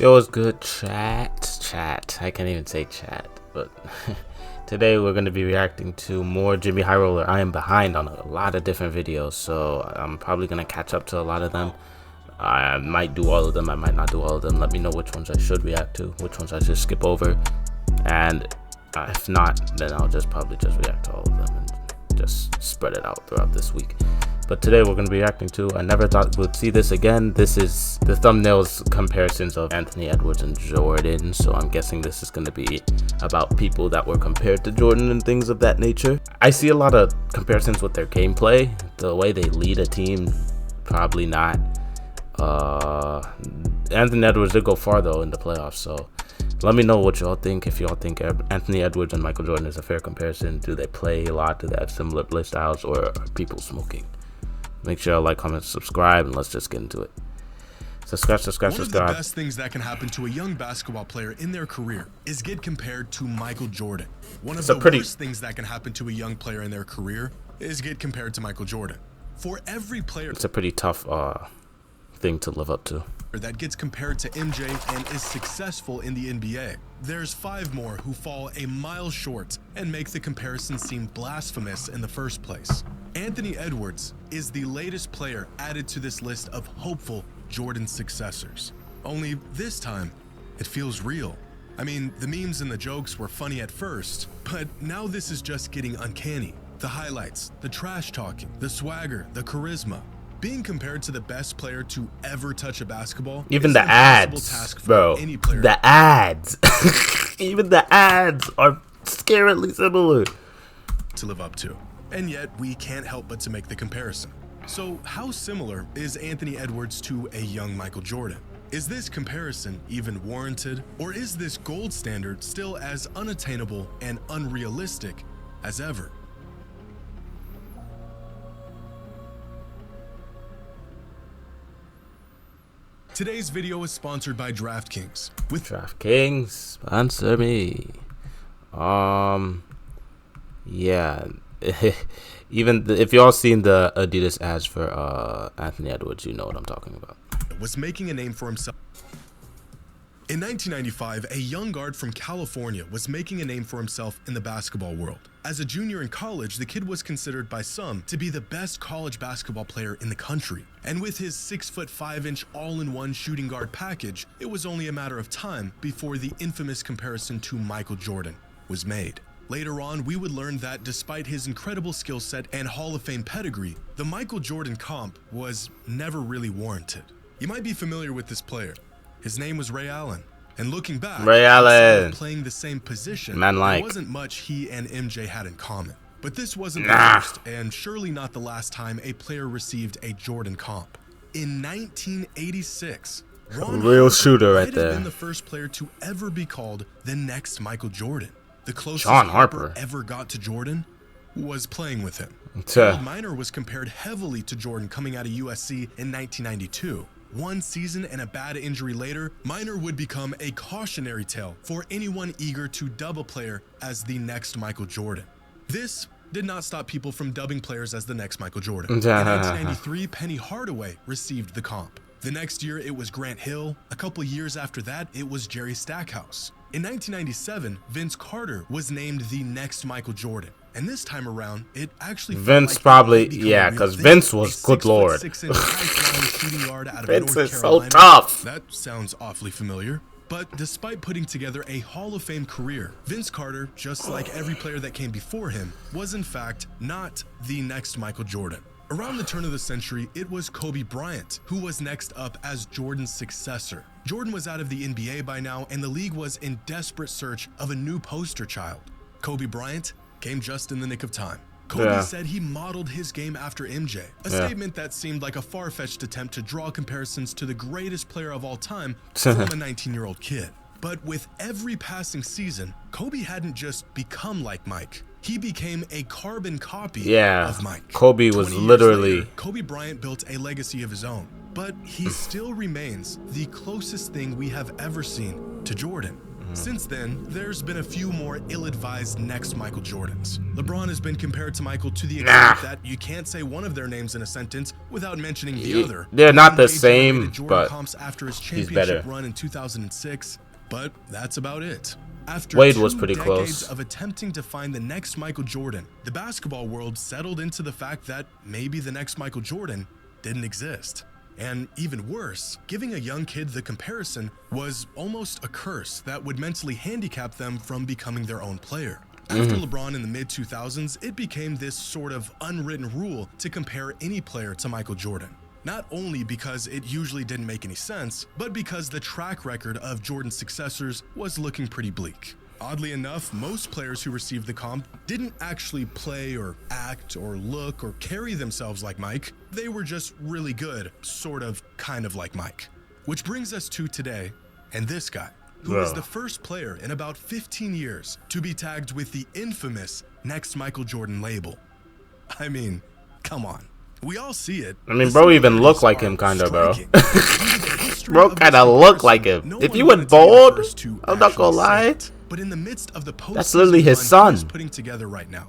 Yo, what's good, chat? I can't even say chat, but today we're going to be reacting to more JxmyHighroller. I am behind on a lot of different videos, so I'm probably going to catch up to a lot of them. I might do all of them, I might not do all of them. Let me know which ones I should react to, which ones I should skip over, and if not, then I'll probably just react to all of them and just spread it out throughout this week. But today we're going to be reacting to, I never thought we'd see this again. This is the thumbnails comparisons of Anthony Edwards and Jordan, so I'm guessing this is going to be about people that were compared to Jordan and things of that nature. I see a lot of comparisons with their gameplay, the way they lead a team, probably not. Anthony Edwards did go far though in the playoffs, so let me know what y'all think. If y'all think Anthony Edwards and Michael Jordan is a fair comparison, do they play a lot, do they have similar play styles, or are people smoking? Make sure you like, comment, subscribe, and let's just get into it. Subscribe. One of the best things that can happen to a young basketball player in their career is get compared to Michael Jordan. One of the worst things that can happen to a young player in their career is get compared to Michael Jordan. For every player, it's a pretty tough thing to live up to. That gets compared to MJ and is successful in the NBA. There's 5 more who fall a mile short and make the comparison seem blasphemous in the first place. Anthony Edwards is the latest player added to this list of hopeful Jordan successors. Only this time, it feels real. I mean, the memes and the jokes were funny at first, but now this is just getting uncanny. The highlights, the trash talking, the swagger, the charisma. Being compared to the best player to ever touch a basketball, even the ads, bro. The ads, even the ads are scarily similar to live up to. And yet we can't help but to make the comparison. So how similar is Anthony Edwards to a young Michael Jordan? Is this comparison even warranted, or is this gold standard still as unattainable and unrealistic as ever? Today's video is sponsored by DraftKings. With DraftKings, sponsor me. Yeah. Even if y'all seen the Adidas ads for Anthony Edwards, you know what I'm talking about. Was making a name for himself. In 1995, a young guard from California was making a name for himself in the basketball world. As a junior in college, the kid was considered by some to be the best college basketball player in the country. And with his 6'5" all-in-one shooting guard package, it was only a matter of time before the infamous comparison to Michael Jordan was made. Later on, we would learn that despite his incredible skill set and Hall of Fame pedigree, the Michael Jordan comp was never really warranted. You might be familiar with this player. His name was Ray Allen. And looking back, Ray Allen playing the same position, there wasn't much he and MJ had in common. But this wasn't the first, and surely not the last time a player received a Jordan comp. In 1986, real shooter right there. Might have been the first player to ever be called the next Michael Jordan. The closest Harper ever got to Jordan was playing with him. Minor was compared heavily to Jordan coming out of USC in 1992. One season and a bad injury later, Minor would become a cautionary tale for anyone eager to dub a player as the next Michael Jordan. This did not stop people from dubbing players as the next Michael Jordan. In 1993, Penny Hardaway received the comp. The next year, it was Grant Hill. A couple years after that, it was Jerry Stackhouse. In 1997, Vince Carter was named the next Michael Jordan. And this time around, it actually Vince probably, yeah, because Vince was, good lord. Vince is so tough. That sounds awfully familiar. But despite putting together a Hall of Fame career, Vince Carter, just like every player that came before him, was in fact not the next Michael Jordan. Around the turn of the century, it was Kobe Bryant who was next up as Jordan's successor. Jordan was out of the NBA by now, and the league was in desperate search of a new poster child. Kobe Bryant came just in the nick of time. Kobe said he modeled his game after MJ, a statement that seemed like a far-fetched attempt to draw comparisons to the greatest player of all time from a 19-year-old kid. But with every passing season, Kobe hadn't just become like Mike. He became a carbon copy of Mike. Kobe was literally... Later, Kobe Bryant built a legacy of his own, but he still remains the closest thing we have ever seen to Jordan. Since then, there's been a few more ill-advised next Michael Jordans. LeBron has been compared to Michael to the extent that you can't say one of their names in a sentence without mentioning the other. They're not the Jordan same, Jordan but comps after his he's championship better. run in 2006, but that's about it. After Wade 2 was pretty decades close. of attempting to find the next Michael Jordan, the basketball world settled into the fact that maybe the next Michael Jordan didn't exist. And even worse, giving a young kid the comparison was almost a curse that would mentally handicap them from becoming their own player. After LeBron in the mid-2000s, it became this sort of unwritten rule to compare any player to Michael Jordan. Not only because it usually didn't make any sense, but because the track record of Jordan's successors was looking pretty bleak. Oddly enough, most players who received the comp didn't actually play or act or look or carry themselves like Mike. They were just really good, sort of, kind of like Mike. Which brings us to today, and this guy, who is the first player in about 15 years to be tagged with the infamous next Michael Jordan label. I mean, come on. We all see it. I mean, bro even look like him, kinda, bro. Bro kinda look like him. If you went bald, I'm not gonna lie. But in the midst of the That's literally his son. he's putting together right now,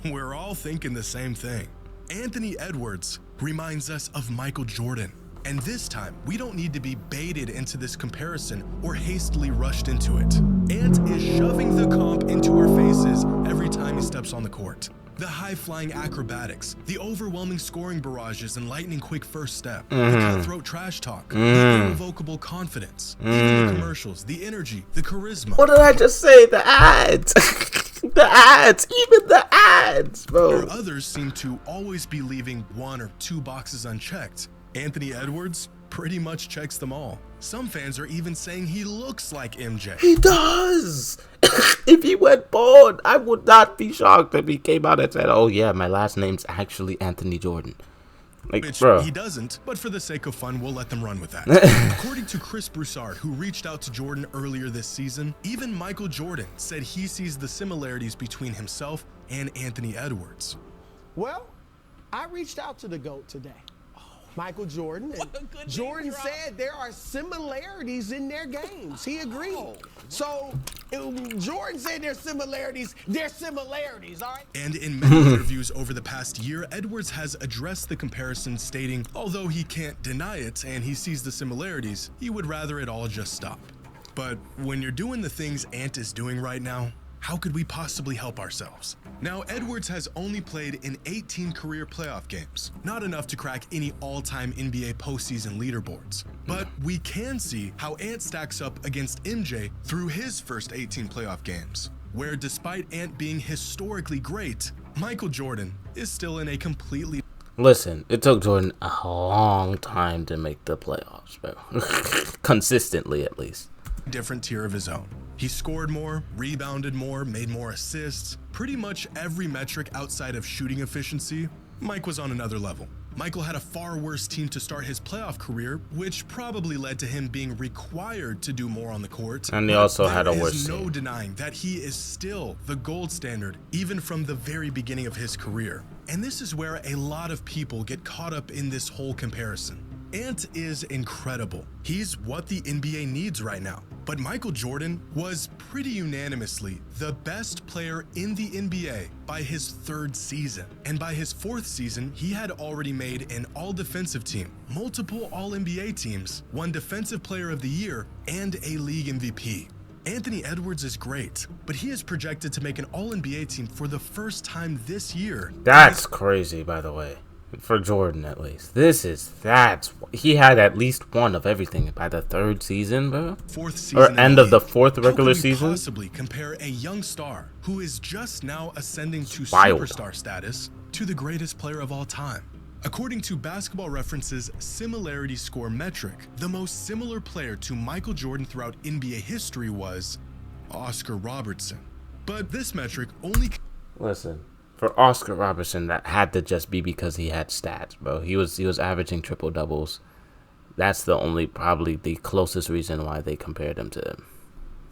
we're all thinking the same thing. Anthony Edwards reminds us of Michael Jordan. And this time, we don't need to be baited into this comparison or hastily rushed into it. Ant is shoving the comp into our faces every time he steps on the court. The high-flying acrobatics, the overwhelming scoring barrages and lightning-quick first step, the cutthroat trash talk, the irrevocable confidence, even the commercials, the energy, the charisma. What did I just say? The ads. The ads. Even the ads, bro. Where others seem to always be leaving 1 or 2 boxes unchecked, Anthony Edwards pretty much checks them all. Some fans are even saying he looks like MJ. He does. If he went bald, I would not be shocked if he came out and said, "Oh yeah, my last name's actually Anthony Jordan." Like, Which bro. he doesn't, but for the sake of fun, we'll let them run with that. According to Chris Broussard, who reached out to Jordan earlier this season, even Michael Jordan said he sees the similarities between himself and Anthony Edwards. Well, I reached out to the GOAT today, Michael Jordan, and Jordan said there are similarities in their games. He agreed. So Jordan said there's similarities, all right? And in many interviews over the past year, Edwards has addressed the comparison, stating, although he can't deny it and he sees the similarities, he would rather it all just stop. But when you're doing the things Ant is doing right now, how could we possibly help ourselves? Now, Edwards has only played in 18 career playoff games, not enough to crack any all-time NBA postseason leaderboards. But we can see how Ant stacks up against MJ through his first 18 playoff games, where despite Ant being historically great, Michael Jordan is still in a completely... Listen, it took Jordan a long time to make the playoffs, bro. Consistently, at least. different tier of his own. He scored more, rebounded more, made more assists. Pretty much every metric outside of shooting efficiency, Mike was on another level. Michael had a far worse team to start his playoff career, which probably led to him being required to do more on the court. And he also had a worse There is no team. denying that he is still the gold standard, even from the very beginning of his career. And this is where a lot of people get caught up in this whole comparison. Ant is incredible. He's what the NBA needs right now. But Michael Jordan was pretty unanimously the best player in the NBA by his third season. And by his fourth season, he had already made an all-defensive team, multiple all-NBA teams, one Defensive Player of the Year, and a league MVP. Anthony Edwards is great, but he is projected to make an all-NBA team for the first time this year. That's crazy, by the way. For Jordan, at least. He had at least one of everything by the third season, bro. Fourth season Or end of the fourth How regular could we season. possibly compare a young star who is just now ascending to Wild. superstar status to the greatest player of all time? According to Basketball Reference's Similarity score metric, the most similar player to Michael Jordan throughout NBA history was Oscar Robertson. But this metric only... Listen, for Oscar Robertson, that had to just be because he had stats, bro. He was averaging triple doubles. That's probably the closest reason why they compared him to him.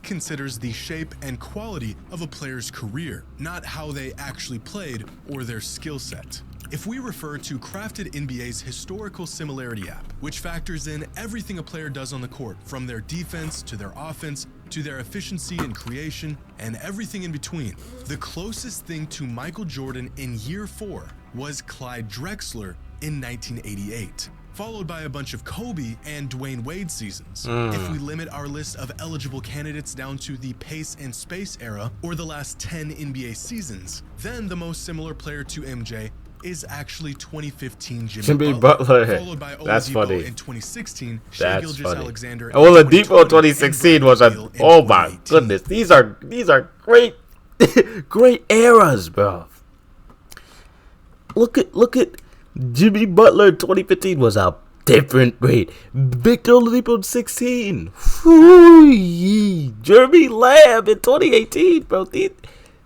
considers the shape and quality of a player's career, not how they actually played or their skill set. If we refer to Crafted NBA's historical similarity app, which factors in everything a player does on the court, from their defense to their offense to their efficiency and creation and everything in between, the closest thing to Michael Jordan in year 4 was Clyde Drexler in 1988, followed by a bunch of Kobe and Dwayne Wade seasons. If we limit our list of eligible candidates down to the pace and space era or the last 10 NBA seasons, then the most similar player to MJ is actually 2015 Jimmy Butler, followed by That's Oladipo funny. in 2016, Shai That's Gilgeous-Alexander in Oladipo 2020, 2016 and was Bradley a, Beal in oh my 2018. goodness, these are great great eras, bro. Look at Jimmy Butler 2015 was a different grade. Victor Oladipo 16. Whoo-yee. Jeremy Lamb in 2018, bro.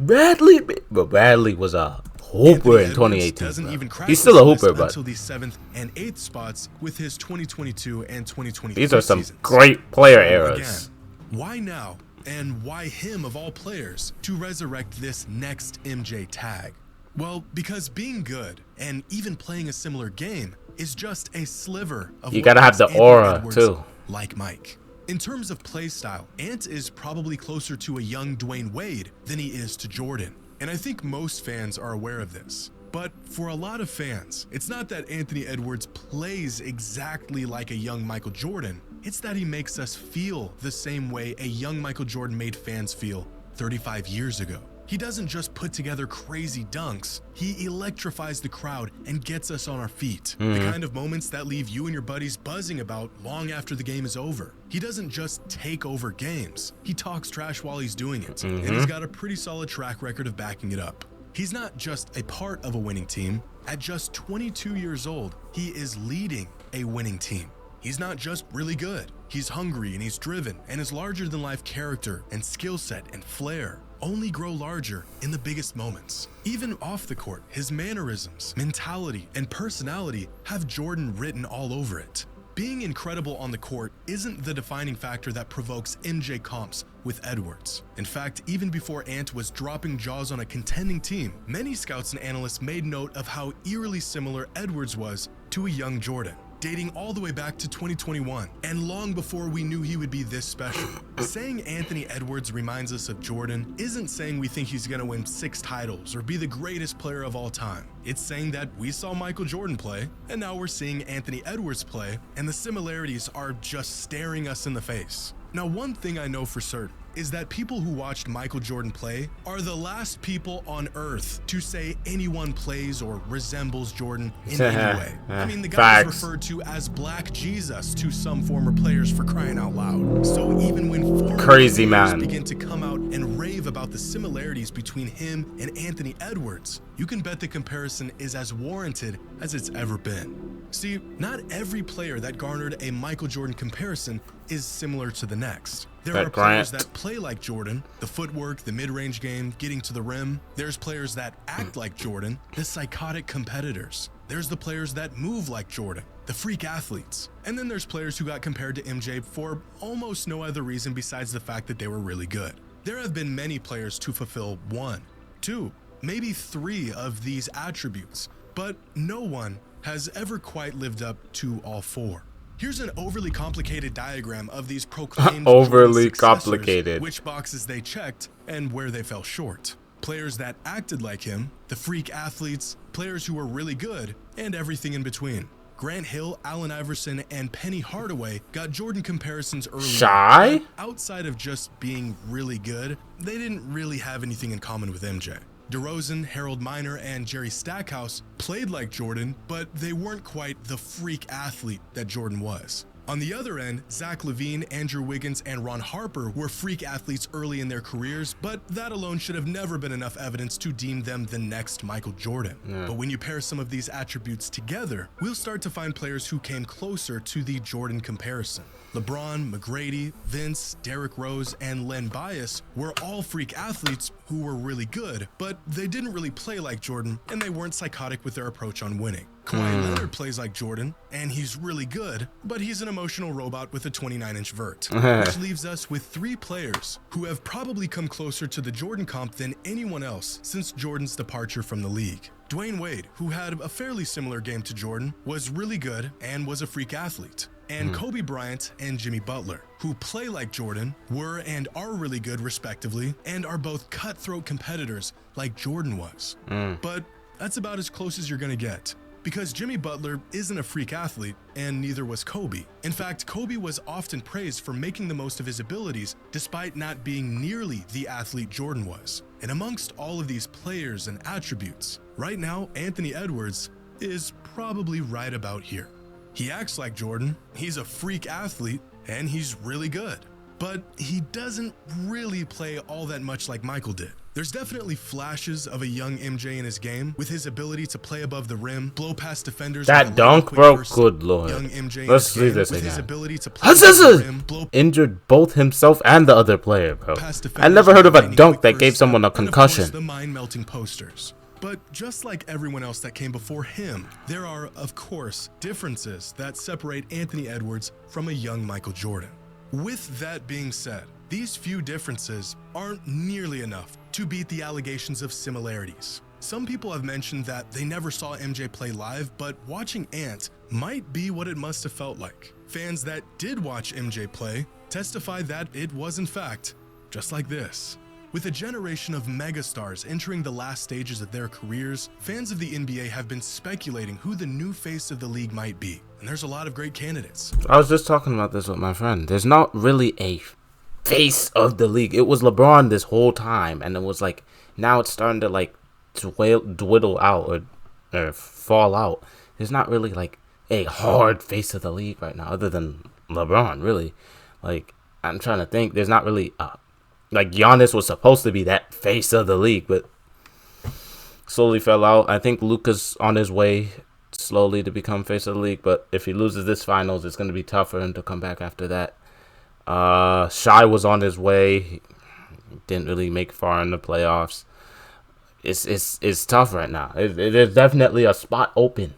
Bradley was a hooper in 2018. Doesn't even crack He's still a this hooper, list but until the 7th and 8th spots with his 2022 and 2023 these are some seasons. great player So eras. Again, why now, and why him of all players to resurrect this next MJ tag? Well, because being good and even playing a similar game is just a sliver of You what gotta have makes the Anthony aura, Edwards too. like Mike. In terms of play style, Ant is probably closer to a young Dwayne Wade than he is to Jordan. And I think most fans are aware of this. But for a lot of fans, it's not that Anthony Edwards plays exactly like a young Michael Jordan. It's that he makes us feel the same way a young Michael Jordan made fans feel 35 years ago. He doesn't just put together crazy dunks, he electrifies the crowd and gets us on our feet. The kind of moments that leave you and your buddies buzzing about long after the game is over. He doesn't just take over games, he talks trash while he's doing it, and he's got a pretty solid track record of backing it up. He's not just a part of a winning team. At just 22 years old, he is leading a winning team. He's not just really good, he's hungry and he's driven, and his larger-than-life character and skill set and flair only grow larger in the biggest moments. Even off the court, his mannerisms, mentality, and personality have Jordan written all over it. Being incredible on the court isn't the defining factor that provokes MJ comps with Edwards. In fact, even before Ant was dropping jaws on a contending team, many scouts and analysts made note of how eerily similar Edwards was to a young Jordan, dating all the way back to 2021, and long before we knew he would be this special. Saying Anthony Edwards reminds us of Jordan isn't saying we think he's gonna win 6 titles or be the greatest player of all time. It's saying that we saw Michael Jordan play, and now we're seeing Anthony Edwards play, and the similarities are just staring us in the face. Now, one thing I know for certain is that people who watched Michael Jordan play are the last people on earth to say anyone plays or resembles Jordan in any way. I mean, the guy was referred to as Black Jesus to some former players, for crying out loud. So even when former players begin to come out and rave about the similarities between him and Anthony Edwards, you can bet the comparison is as warranted as it's ever been. See, not every player that garnered a Michael Jordan comparison is similar to the next. There are players that play like Jordan, the footwork, the mid-range game, getting to the rim. There's players that act like Jordan, the psychotic competitors. There's the players that move like Jordan, the freak athletes. And then there's players who got compared to MJ for almost no other reason besides the fact that they were really good. There have been many players to fulfill 1, 2, maybe 3 of these attributes, but no one has ever quite lived up to all 4. Here's an overly complicated diagram of these proclaimed overly complicated, which boxes they checked and where they fell short. Players that acted like him, the freak athletes, players who were really good, and everything in between. Grant Hill, Allen Iverson, and Penny Hardaway got Jordan comparisons early. Shy? Outside of just being really good, they didn't really have anything in common with MJ. DeRozan, Harold Miner, and Jerry Stackhouse played like Jordan, but they weren't quite the freak athlete that Jordan was. On the other end, Zach LaVine, Andrew Wiggins, and Ron Harper were freak athletes early in their careers, but that alone should have never been enough evidence to deem them the next Michael Jordan. But when you pair some of these attributes together, we'll start to find players who came closer to the Jordan comparison. LeBron, McGrady, Vince, Derrick Rose, and Len Bias were all freak athletes who were really good, but they didn't really play like Jordan, and they weren't psychotic with their approach on winning. Kawhi Leonard plays like Jordan, and he's really good, but he's an emotional robot with a 29-inch vert. Which leaves us with 3 players who have probably come closer to the Jordan comp than anyone else since Jordan's departure from the league. Dwayne Wade, who had a fairly similar game to Jordan, was really good and was a freak athlete. And Kobe Bryant and Jimmy Butler, who play like Jordan, were and are really good respectively, and are both cutthroat competitors like Jordan was. But that's about as close as you're gonna get. Because Jimmy Butler isn't a freak athlete, and neither was Kobe. In fact, Kobe was often praised for making the most of his abilities despite not being nearly the athlete Jordan was. And amongst all of these players and attributes, right now, Anthony Edwards is probably right about here. He acts like Jordan, he's a freak athlete, and he's really good. But he doesn't really play all that much like Michael did. There's definitely flashes of a young MJ in his game, with his ability to play above the rim, blow past defenders. That dunk, bro, good lord. Young MJ Let's see this with again. his ability to play above the rim, blow Injured both himself and the other player, bro. I never heard of a dunk that gave someone a concussion. The mind-melting posters. But just like everyone else that came before him, there are, of course, differences that separate Anthony Edwards from a young Michael Jordan. With that being said, these few differences aren't nearly enough to beat the allegations of similarities. Some people have mentioned that they never saw MJ play live, but watching Ant might be what it must have felt like. Fans that did watch MJ play testify that it was in fact just like this. With a generation of megastars entering the last stages of their careers, fans of the NBA have been speculating who the new face of the league might be, and there's a lot of great candidates. I was just talking about this with my friend. There's not really a face of the league. It was LeBron this whole time, and it was like, now it's starting to like dwindle out or fall out. There's not really like a hard face of the league right now, other than LeBron, really. Like, I'm trying to think. There's not really like Giannis was supposed to be that face of the league, but slowly fell out. I think Luka's on his way slowly to become face of the league, but if he loses this finals, it's going to be tough for him to come back after that. Shai was on his way. He didn't really make far in the playoffs. It's tough right now. There's definitely a spot open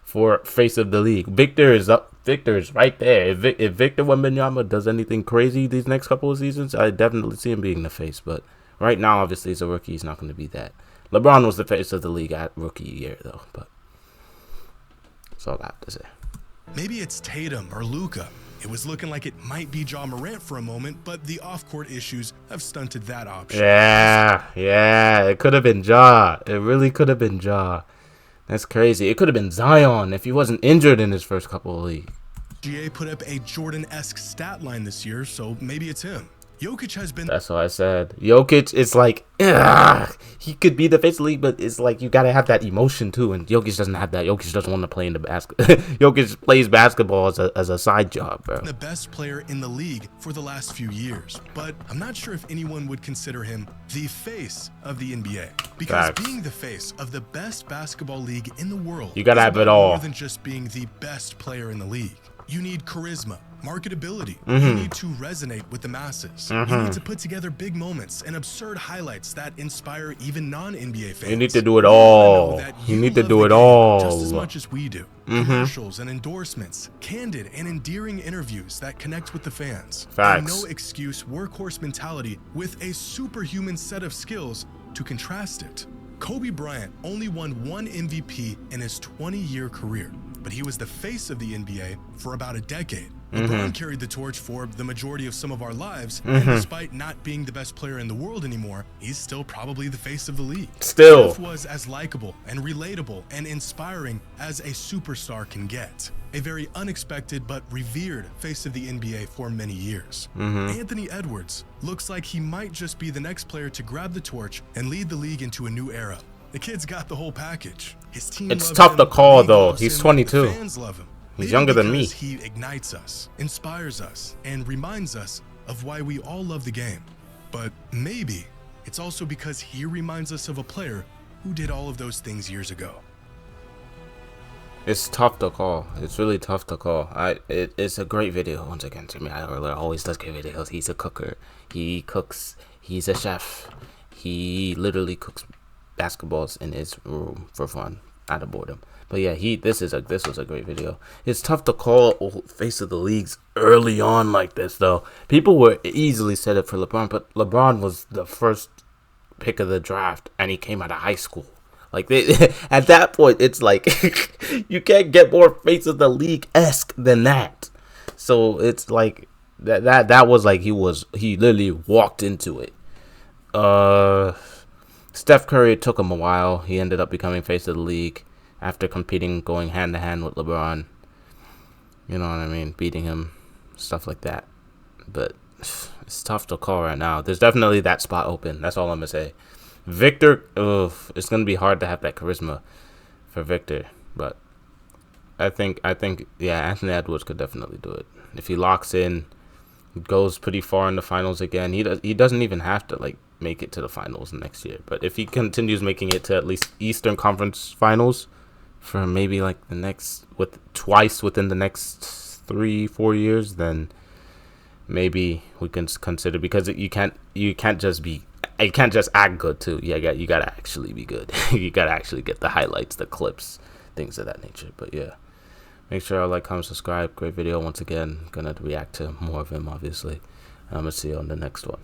for face of the league. Victor is up. Victor is right there. If Victor Wembanyama does anything crazy these next couple of seasons, I definitely see him being the face. But right now, obviously, as a rookie, he's not going to be that. LeBron was the face of the league at rookie year, though. But that's all I have to say. Maybe it's Tatum or Luka. It was looking like it might be Ja Morant for a moment, but the off-court issues have stunted that option. Yeah, it could have been Ja. It really could have been Ja. That's crazy. It could have been Zion if he wasn't injured in his first couple of leagues. GA put up a Jordan-esque stat line this year, so maybe it's him. Jokic has been... That's what I said. Jokic is like, he could be the face of the league, but it's like you got to have that emotion too, and Jokic doesn't have that. Jokic doesn't want to play in the basketball. Jokic plays basketball as a side job, bro. The best player in the league for the last few years, but I'm not sure if anyone would consider him the face of the NBA. Because Facts. Being the face of the best basketball league in the world, you got to have it all. More than just being the best player in the league. You need charisma, marketability. You need to resonate with the masses. You need to put together big moments and absurd highlights that inspire even non-NBA fans. You need to do it all. You need to do it all. Just as much as we do. Commercials and endorsements, candid and endearing interviews that connect with the fans. Facts. And no excuse workhorse mentality with a superhuman set of skills to contrast it. Kobe Bryant only won one MVP in his 20-year career, but he was the face of the NBA for about a decade. LeBron carried the torch for the majority of some of our lives, and despite not being the best player in the world anymore, he's still probably the face of the league. Still. Steph was as likable and relatable and inspiring as a superstar can get. A very unexpected but revered face of the NBA for many years. Anthony Edwards looks like he might just be the next player to grab the torch and lead the league into a new era. The kid's got the whole package. His team It's loves tough him, to call, the league though. loves He's him, 22. the fans love him. He's Maybe younger than me. because he ignites us, inspires us, and reminds us of why we all love the game. But maybe it's also because he reminds us of a player who did all of those things years ago. It's tough to call. It's really tough to call. It's a great video. Once again, JxmyHighroller always does great videos. He's a cooker. He cooks. He's a chef. He literally cooks basketballs in his room for fun. out of boredom. But yeah, this was a great video. It's tough to call face of the leagues early on like this, though. People were easily set up for LeBron, but LeBron was the first pick of the draft, and he came out of high school. Like at that point, it's like you can't get more face of the league-esque than that. So it's like that was like he literally walked into it. Steph Curry, it took him a while. He ended up becoming face of the league after competing, going hand to hand with LeBron. You know what I mean? Beating him, stuff like that. But it's tough to call right now. There's definitely that spot open. That's all I'm gonna say. Victor, it's gonna be hard to have that charisma for Victor, but I think yeah, Anthony Edwards could definitely do it if he locks in, goes pretty far in the finals again. He doesn't even have to like make it to the finals next year, but if he continues making it to at least Eastern Conference Finals for maybe like twice within the next 3-4 years, then maybe we can consider, because you can't just act good too. Yeah, you gotta actually be good. You gotta actually get the highlights, the clips, things of that nature. But yeah, make sure y'all like, comment, subscribe. Great video once again. Gonna react to more of him, obviously. I'm gonna see you on the next one.